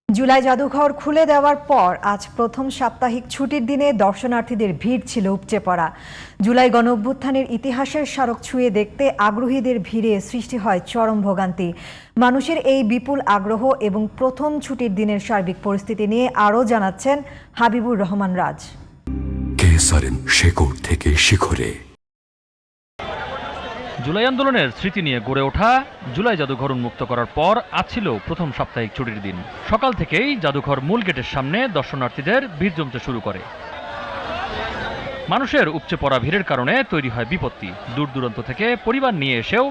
জুলাই জাদুঘর খুলে দেওয়ার পর আজ প্রথম সাপ্তাহিক ছুটির দিনে দর্শনার্থীদের ভিড় ছিল উপচে পড়া। জুলাই গণঅভ্যুত্থানের ইতিহাসের স্মারক ছুঁয়ে দেখতে আগ্রহীদের ভিড়ে সৃষ্টি হয় চরম ভোগান্তি। মানুষের এই বিপুল আগ্রহ এবং প্রথম ছুটির দিনের সার্বিক পরিস্থিতি নিয়ে আরও জানাচ্ছেন হাবিবুর রহমান রাজ। শেকড় থেকে শিখরে জুলাই আন্দোলনের স্মৃতি নিয়ে গড়ে ওঠা জুলাই জাদুঘর উন্মুক্ত করার পর আজ ছিল প্রথম সাপ্তাহিক ছুটির দিন। সকাল থেকেই জাদুঘর মূল গেটের সামনে দর্শনার্থীদের ভিড় জমতে শুরু করে। মানুষের উপচে পড়া ভিড়ের কারণে তৈরি হয় বিপত্তি। দূর দূরান্ত থেকে পরিবার নিয়ে এসেও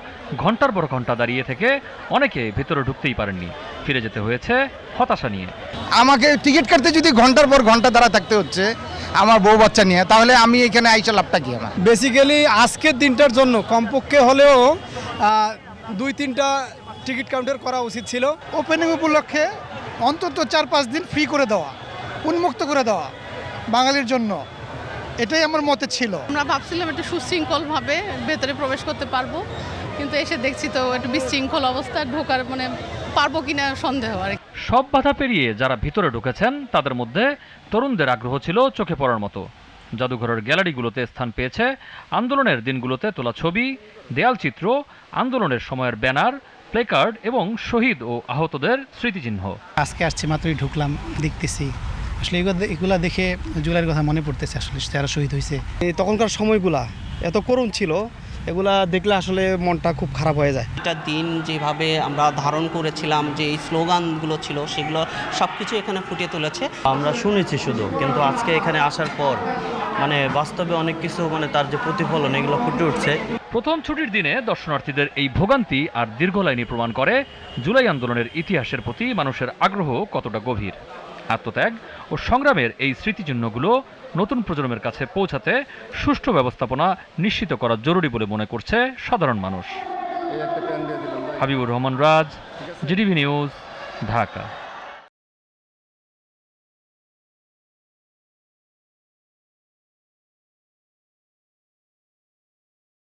ঘন্টার পর ঘন্টা দাঁড়িয়ে থেকে অনেকে ভেতরে ঢুকতেই পারেননি। ফিরে যেতে হয়েছে হতাশা নিয়ে। আমাকে টিকিট কাটতে যদি ঘন্টার পর ঘন্টা দাঁড়া থাকতে হচ্ছে আমার বউ বাচ্চা নিয়ে, তাহলে আমি এখানে আইসা লাভটা কি? আমার বেসিক্যালি আজকের দিনটার জন্য কমপক্ষে হলেও 2-3টা টিকিট কাউন্টার করা উচিত ছিল। ওপেনিং উপলক্ষে অন্তত 4-5 দিন ফ্রি করে দেওয়া, উন্মুক্ত করে দেওয়া বাঙালির জন্য, এটাই আমার মতে ছিল। আমরা ভাবছিলাম একটু সুশৃঙ্খলভাবে ভেতরে প্রবেশ করতে পারবো, কিন্তু এসে দেখছি তো একটু বিশৃঙ্খল অবস্থা, ঢোকার পারবো কিনা সন্দেহ। আর সব বাধা পেরিয়ে যারা ভিতরে ঢুকেছেন তাদের মধ্যে তরুণদের আগ্রহ ছিল চোখে পড়ার মতো। জাদুঘরের গ্যালারিগুলোতে স্থান পেয়েছে আন্দোলনের দিনগুলোতে তোলা ছবি, দেয়ালচিত্র, আন্দোলনের সময়ের ব্যানার, প্লেকার্ড এবং শহীদ ও আহতদের স্মৃতিচিহ্ন। আজকে আসছি, মাত্রই ঢুকলাম, দেখতেছি আসলে এগুলা দেখে জুলাইয়ের কথা মনে পড়তেছে। আসলে যারা শহীদ হয়েছে তখনকার সময়গুলা এত করুণ ছিল, এগুলা দেখলে আসলে মনটা খুব খারাপ হয়ে যায়। এটা দিন যেভাবে আমরা ধারণ করেছিলাম, যে এই স্লোগানগুলো ছিল সেগুলো সব কিছু এখানে ফুটিয়ে তুলেছে। আমরা শুনেছি শুধু, কিন্তু আজকে এখানে আসার পর বাস্তবে অনেক কিছু তার যে প্রতিফলন এগুলো ফুটে উঠছে। প্রথম ছুটির দিনে দর্শনার্থীদের এই ভোগান্তি আর দীর্ঘ লাইনই প্রমাণ করে জুলাই আন্দোলনের ইতিহাসের প্রতি মানুষের আগ্রহ কতটা গভীর। আত্মত্যাগ ও সংগ্রামের এই স্মৃতিচিহ্নগুলো নতুন প্রজন্মের কাছে পৌঁছাতে সুষ্ঠু ব্যবস্থাপনা নিশ্চিত করা জরুরি বলে মনে করছে সাধারণ মানুষ। হাবিবুর রহমান রাজ, জিটিভি নিউজ, ঢাকা।